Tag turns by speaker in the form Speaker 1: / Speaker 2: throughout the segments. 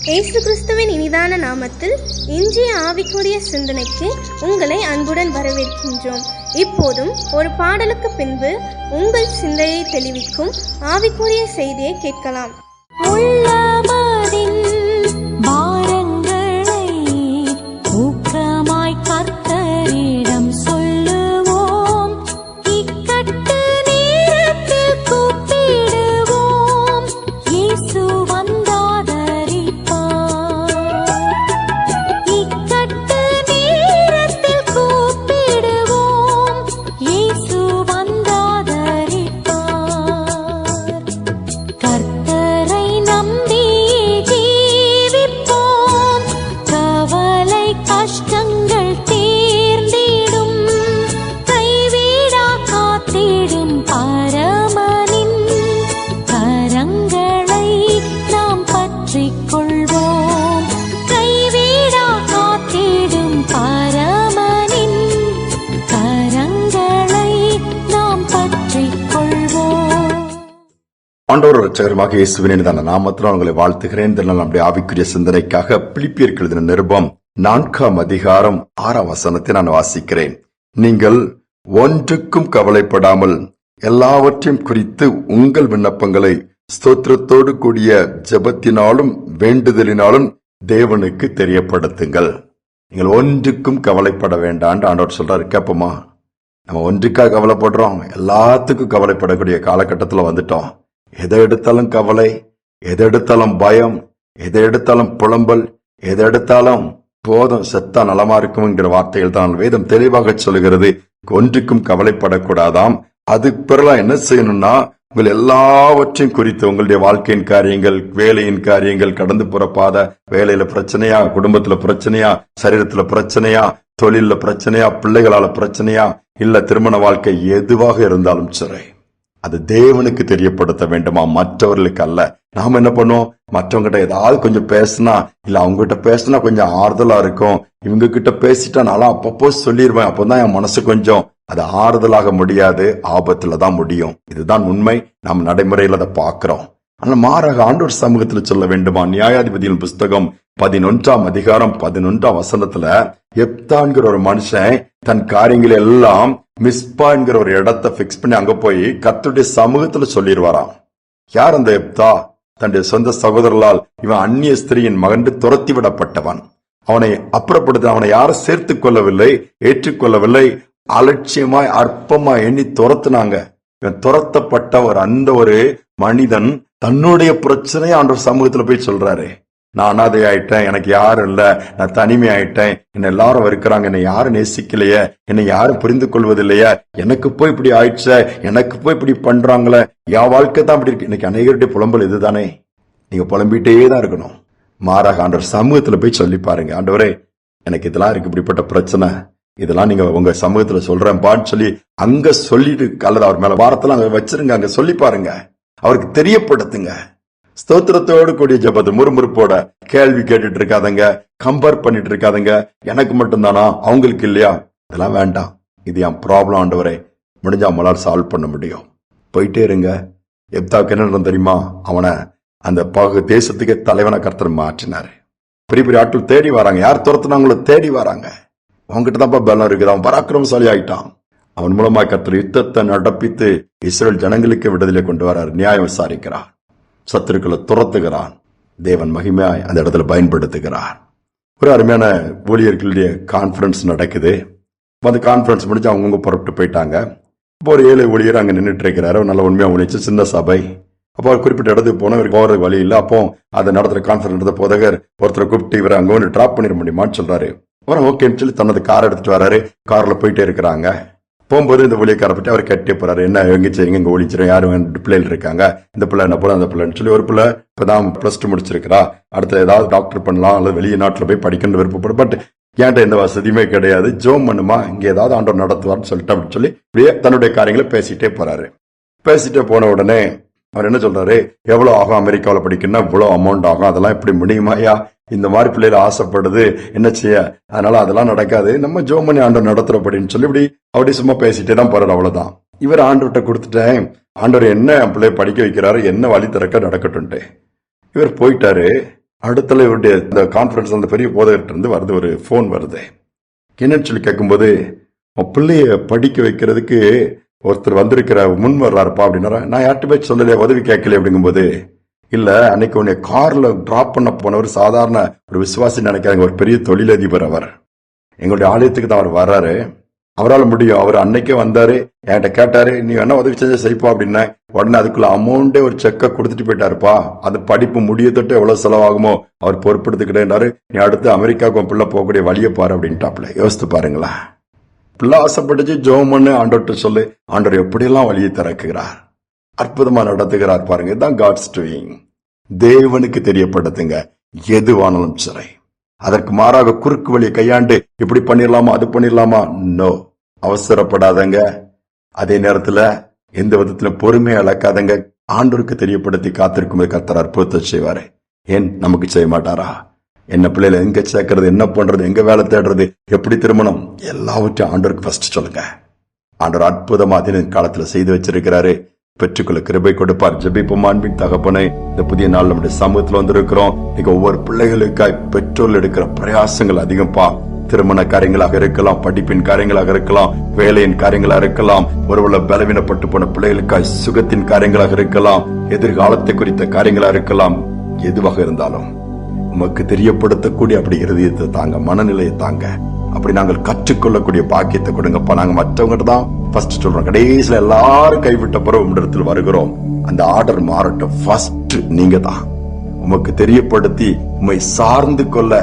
Speaker 1: இயேசு கிறிஸ்துவின் இனிதான நாமத்தில் இன்றைய ஆவிக்குரிய சிந்தனைக்கு உங்களை அன்புடன் வரவேற்கின்றோம். இப்போதும் ஒரு பாடலுக்கு பின்பு உங்கள் சிந்தையை தெளிவிக்கும் ஆவிக்குரிய செய்தியை கேட்கலாம்.
Speaker 2: ஆண்டவர் இரட்சகருமாக இயேசுவின் இனிதான நாமத்தில் உங்களை வாழ்த்துகிறேன். நம்முடைய ஆவிக்குரிய சிந்தனைக்காக பிலிப்பியருக்கு எழுதின நிருபம் 4ஆம் அதிகாரம் 6ஆம் வசனத்தை நான் வாசிக்கிறேன். நீங்கள் ஒன்றுக்கும் கவலைப்படாமல் எல்லாவற்றையும் குறித்து உங்கள் விண்ணப்பங்களை ஸ்தோத்திரத்தோடு கூடிய ஜெபத்தினாலும் வேண்டுதலினாலும் தேவனுக்கு தெரியப்படுத்துங்கள். நீங்கள் ஒன்றுக்கும் கவலைப்பட வேண்டாம் ஆண்டவர் சொல்றாரு. கேப்போமா? நம்ம ஒன்றுக்காக கவலைப்படுறோம், எல்லாத்துக்கும் கவலைப்படக்கூடிய காலகட்டத்தில் வந்துட்டோம். எதை எடுத்தாலும் கவலை, எதை எடுத்தாலும் பயம், எதை எடுத்தாலும் புலம்பல், எதை எடுத்தாலும் போதும் செத்தா நலமா இருக்கும்ங்கிற வார்த்தைகள் தான் வேதம் தெளிவாக சொல்லுகிறது. ஒன்றுக்கும் கவலைப்படக்கூடாதாம். அது பிறகு என்ன செய்யணும்னா, உங்கள் எல்லாவற்றையும் குறித்து உங்களுடைய வாழ்க்கையின் காரியங்கள், வேலையின் காரியங்கள், கடந்து போற பாதை, வேலையில பிரச்சனையா, குடும்பத்துல பிரச்சனையா, சரீரத்துல பிரச்சனையா, தொழில பிரச்சனையா, பிள்ளைகளால பிரச்சனையா, இல்ல திருமண வாழ்க்கை, எதுவாக இருந்தாலும் சரி, அது தேவனுக்கு தெரியப்படுத்த வேண்டுமா, மற்றவர்களுக்கு அல்ல. நாம என்ன பண்ணுவோம்? மற்றவங்க கிட்ட ஏதாவது கொஞ்சம் பேசினா, இல்ல அவங்க கிட்ட பேசினா கொஞ்சம் ஆறுதலா இருக்கும், இவங்க கிட்ட பேசிட்டா நல்லா அப்பப்போ சொல்லிடுவேன், அப்பதான் என் மனசு கொஞ்சம், அது ஆறுதலாக முடியாது, ஆபத்துல தான் முடியும். இதுதான் உண்மை. நாம் நடைமுறையில அதை பாக்குறோம். ஆனா மாறாக ஆண்டவர் சமூகத்துல சொல்ல வேண்டுமா? நியாயாதிபதியின் புஸ்தகம் 11ஆம் அதிகாரம் 11ஆம் வசனத்துல எப்தான்கிற ஒரு மனுஷன் தன் காரியங்களை எல்லாம் மிஸ்பாங்கிற ஒரு இடத்தை பிக்ஸ் பண்ணி அங்க போய் கர்த்தருடைய சமூகத்துல சொல்லிடுவாராம். யார் அந்த எப்தா? தன்னுடைய சொந்த சகோதரர்களால் இவன் அந்நிய ஸ்திரியின் மகன் துரத்தி விடப்பட்டவன். அவனை அப்புறப்படுத்த அவனை யாரும் சேர்த்துக் கொள்ளவில்லை, ஏற்றுக்கொள்ளவில்லை, அலட்சியமாய் அற்பமாய் எண்ணி துரத்துனாங்க. இவன் துரத்தப்பட்ட அந்த ஒரு மனிதன் தன்னுடைய பிரச்சனையை ஆண்டவர் சமூகத்துல போய் சொல்றாரு. நான் அனாதை ஆயிட்டேன், எனக்கு யாரும் இல்ல, நான் தனிமை ஆயிட்டேன், என்ன எல்லாரும் இருக்கிறாங்க, என்னை யாரும் நேசிக்கலையே, என்னை யாரும் புரிந்து கொள்வதில்லையே, எனக்கு போய் இப்படி ஆயிடுச்ச, எனக்கு போய் இப்படி பண்றாங்களே, என் வாழ்க்கை தான் இப்படி இருக்கு. இன்னைக்கு அநேகருடைய புலம்பல் இதுதானே. நீங்க புலம்பிட்டே தான் இருக்கணும். மாறாக ஆண்டவர் சமூகத்துல போய் சொல்லி பாருங்க. ஆண்டவரே, எனக்கு இதெல்லாம் இருக்கு, இப்படிப்பட்ட பிரச்சனை, இதெல்லாம் நீங்க உங்க சமூகத்துல சொல்றேன்பான்னு சொல்லி அங்க சொல்லிட்டு, அல்லது அவர் மேல வாரத்தெல்லாம் அங்க வச்சிருங்க, அங்க சொல்லி பாருங்க, அவருக்கு தெரியப்படுத்துங்க. ஸ்தோத்திரத்தோடு கூடிய ஜெபத்தை, முறுமுறுப்போட கேள்வி கேட்டுட்டு இருக்காதங்க, கம்பேர் பண்ணிட்டு இருக்காதங்க, எனக்கு மட்டும்தானா அவங்களுக்கு இல்லையா, இதெல்லாம் வேண்டாம். இது என் ப்ராப்ளம் ஆண்டவரே, முடிஞ்சா அவங்களால சால்வ் பண்ண முடியும். போயிட்டே இருங்க. எப்தாவுக்கு என்ன தெரியுமா? அவனை அந்த தேசத்துக்கே தலைவனை கர்த்தர் மாற்றினாரு. பெரிய பெரிய ஆட்கள் தேடி வராங்க. யார் துரத்துனாங்களோ தேடி வராங்க. அவங்ககிட்ட தான் பலம் இருக்குது. அவன் பராக்கிரமசாலி ஆயிட்டான். அவன் மூலமா கர்த்தர் யுத்தத்தை நடப்பித்து இஸ்ரேல் ஜனங்களுக்கு விடுதலை கொண்டு வரார். நியாயம் விசாரிக்கிறார், சத்துருக்களை துரத்துகிறான். தேவன் மகிமையாய் அந்த இடத்துல பயன்படுத்துகிறார். ஒரு அருமையான ஊழியர்களுடைய கான்பரன்ஸ் நடக்குது. அந்த கான்பரன்ஸ் முடிஞ்சு அவங்கவுங்க புறப்பட்டு போயிட்டாங்க. இப்போ ஒரு 7 ஊழியர் அங்க நின்றுட்டு இருக்கிறாரு. நல்ல உண்மையா ஊழிச்சு, சின்ன சபை. அப்போ அவர் குறிப்பிட்ட இடத்துக்கு போனவர் போற வழி இல்லை. அப்போ அதை நடத்துற கான்பரன்ஸ் நடத்த போதகர் ஒருத்தரை கூப்பிட்டு இவரை அங்க ஒன்று டிராப் பண்ணிட முடியுமான்னு சொல்றாரு. அவரை ஓகேன்னு சொல்லி தனது கார் எடுத்துட்டு வராரு. கார்ல போயிட்டே இருக்கிறாங்க. போகும்போது இந்த ஊழியக்காரை பற்றி அவர் கட்டே போறாரு. என்ன எங்க செய்யுங்க, இங்க ஒழிச்சிரும், யாரும் 2 பிள்ளைகள் இருக்காங்க, இந்த பிள்ளை என்ன போல அந்த பிள்ளைன்னு சொல்லி, ஒரு பிள்ளை இப்பதான் +2 முடிச்சிருக்கிறா, அடுத்த ஏதாவது டாக்டர் பண்ணலாம், அல்லது வெளியே நாட்டுல போய் படிக்கணும்னு விருப்பப்படும், பட் என்கிட்ட எந்த வசதியுமே கிடையாது, ஜோம் பண்ணுமா, இங்க ஏதாவது ஆண்டவர் நடத்துவார்னு சொல்லிட்டு அப்படின்னு சொல்லி தன்னுடைய காரியங்களை பேசிட்டே போறாரு. பேசிட்டே போன உடனே அவர் என்ன சொல்றாரு? எவ்வளவு ஆகும் அமெரிக்காவில் படிக்கணும்னா இவ்வளவு அமௌண்ட் ஆகும், அதெல்லாம் எப்படி முடியுமாயா, இந்த மாதிரி பிள்ளைகள் ஆசைப்படுது, என்ன செய்ய, அதனால அதெல்லாம் நடக்காது, நம்ம ஜோம் பண்ணி ஆண்டவர் நடத்துறப்படின்னு சொல்லி இப்படி அப்படி சும்மா பேசிட்டே தான் போறாரு. அவ்வளவுதான். இவர் ஆண்டவர்கிட்ட கொடுத்துட்டேன், ஆண்டவர் என்ன பிள்ளைய படிக்க வைக்கிறாரு, என்ன வழி திறக்க நடக்கட்டும்ட்டு இவர் போயிட்டாரு. அடுத்தல இவருடைய இந்த கான்ஃபரன்ஸ் அந்த பெரிய போதகர்கிட்ட இருந்து வருது, ஒரு போன் வருது. என்னன்னு சொல்லி கேட்கும்போது, உன் பிள்ளைய படிக்க வைக்கிறதுக்கு ஒருத்தர் வந்திருக்கிற முன் வர்றாருப்பா அப்படின்னா, நான் யார்கிட்ட போய் சொல்லலையே, உதவி கேட்கல அப்படிங்கும்போது, இல்ல அன்னைக்கு உன்னை கார்ல டிராப் பண்ண போனவர் சாதாரண ஒரு விசுவாசி நினைக்கிறாங்க, ஒரு பெரிய தொழிலதிபர். அவர் எங்களுடைய ஆலயத்துக்கு தான் அவர் வர்றாரு, அவரால் முடியும். அவர் அன்னைக்கே வந்தாரு, என்கிட்ட கேட்டாரு, நீ என்ன உதவி செஞ்ச செய்ப்பா அப்படின்னா, உடனே அதுக்குள்ள அமௌண்டே ஒரு செக்கை கொடுத்துட்டு போயிட்டாருப்பா. அது படிப்பு முடிய தொட்டு எவ்வளவு செலவாகுமோ அவர் பொறுப்படுத்திக்கிட்டேன்றாரு. நீ அடுத்து அமெரிக்காவுக்கு உன் பிள்ளை போகக்கூடிய வழியை பாரு அப்படின்ட்டாப்ல. யோசித்து பாருங்களா, பிள்ளை ஆசைப்பட்டுச்சு, ஜெபம் பண்ணு, ஆண்டவர்கிட்ட சொல்லு, ஆண்டவர் எப்படியெல்லாம் வழியை திறக்குகிறார், அற்புதமா நடத்துகிறார் பாருங்க. இதுதான் காட்ஸ் டூயிங். தேவனுக்கு தெரியப்படுத்துங்க, எதுவானாலும் சரி. அதற்கு மாறாக குறுக்கு வழியை கையாண்டு இப்படி பண்ணிடலாமா அது பண்ணிடலாமா, நோ, அவசரப்படாதங்க. அதே நேரத்துல எந்த விதத்திலும் பொறுமையை இழக்காதங்க. ஆண்டவருக்கு தெரியப்படுத்தி காத்திருக்கும் கர்த்தர் அற்புதத்தை செய்வாரு. ஏன் நமக்கு செய்ய மாட்டாரா? என்ன பிள்ளைல எங்க சேர்க்கறது, என்ன பண்றது, எங்க வேலை தேடுறது, எப்படி திருமணம், எல்லாவற்றையும் ஆண்டவருக்கு ஃபர்ஸ்ட் சொல்லுங்க. ஆண்டவர் அற்புதமா அதே காலத்துல செய்து வச்சிருக்கிறாரு. பெற்றுக்கொள்ள கிருபை கொடுப்பார். ஜெபிப்போம். அன்பின் தகப்பனே, இந்த புதிய நாள் நம்முடைய சமூகத்துல வந்திருக்கிறோம். நீங்க ஒவ்வொரு பிள்ளைகளுக்காய் பெற்றோர்கள் எடுக்கிற பிரயாசங்கள் அதிகம்பா. திருமண காரியங்களாக இருக்கலாம், படிப்பின் காரியங்களாக இருக்கலாம், வேலையின் காரியங்களாக இருக்கலாம், ஒருவேளை பலவீனப்பட்டு போன பிள்ளைகளுக்காய் சுகத்தின் காரியங்களாக இருக்கலாம், எதிர்காலத்தை குறித்த காரியங்களாக இருக்கலாம். எதுவாக இருந்தாலும் உமக்கு தெரியப்படுத்தக்கூடிய அப்படி இருதயத்தை தாங்க, மனநிலையை தாங்க. அப்படி நாங்கள் கற்றுக்கொள்ளக்கூடிய பாக்கியத்தை கொடுங்கப்பா. நாங்க மற்றவங்கிட்ட தான் ஃபர்ஸ்ட் சொல்றோம், கடைசியில எல்லாரும் கைவிட்ட பிறகு உம்மிடத்தில் வருகிறோம். அந்த ஆர்டர் மாறட்டும். ஃபர்ஸ்ட் நீங்க தான் உமக்கு தெரியப்படுத்தி உம்மை சார்ந்து கொள்ள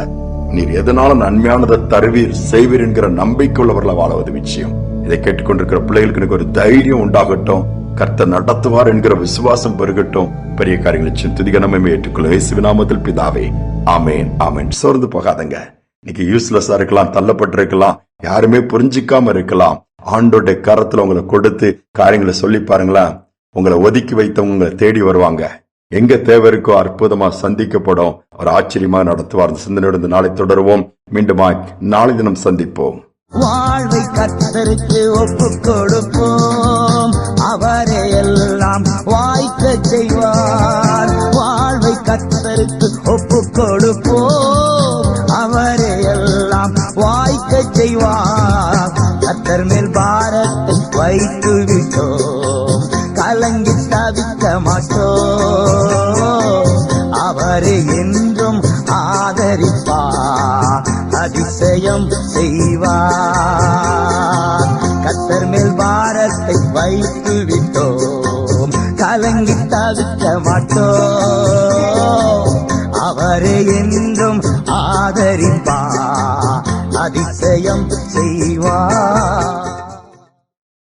Speaker 2: நீர் எதனால நன்மையானதை தருவீர் செய்வீர் என்கிற நம்பிக்கை உள்ளவர்களை வாழவது நிச்சயம். இதை கேட்டுக்கொண்டிருக்கிற பிள்ளைகளுக்கு எனக்கு ஒரு தைரியம் உண்டாகட்டும், கர்த்தர் நடத்துவார் என்கிற விசுவாசம் பெருகட்டும். பெரிய காரியங்களை துதிக நம்ம ஏற்றுக்கொள்ள இயேசுவின் நாமத்தில் பிதாவே, ஆமேன் ஆமேன். சோர்ந்து போகாதங்க. இன்னைக்கு யூஸ்லெஸ்ஸா இருக்கலாம், தள்ளப்பட்டிருக்கலாம், யாருமே புரிஞ்சிக்காம இருக்கலாம். ஆண்டோட கரத்துல உங்களை கொடுத்து காரியங்களை சொல்லி பாருங்களா, உங்களை ஒதுக்கி வைத்தவங்க உங்களை தேடி வருவாங்க. எங்க தேவை இருக்கோ அற்புதமா சந்திக்கப்படும். ஒரு ஆச்சரியமா நடத்துவார். அந்த சிந்தனையோடு நாளை தொடருவோம். மீண்டுமாய் நாளை தினம் சந்திப்போம்.
Speaker 3: வாழ்வை கர்த்தருக்கு ஒப்புக் கொடுப்போம், அவரே எல்லாம் வாய்க்க செய்வார். வாழ்வை கர்த்தருக்கு ஒப்புக் கொடுப்போம், அவரே எல்லாம் வாய்க்க செய்வார். கர்த்தர் மேல் பாரத்தை வைத்து விட்டோம், கலங்கி தவிக்க மாட்டோம். அவரே என்றும் ஆதரிப்பார், அதிசயம் செய்வார். கர்த்தர் மேல் பாரத்தை வைத்து விட்டோம், கலங்கி தவிக்க மாட்டோம். அவரே என்றும் ஆதரிப்பார், அதிசயம்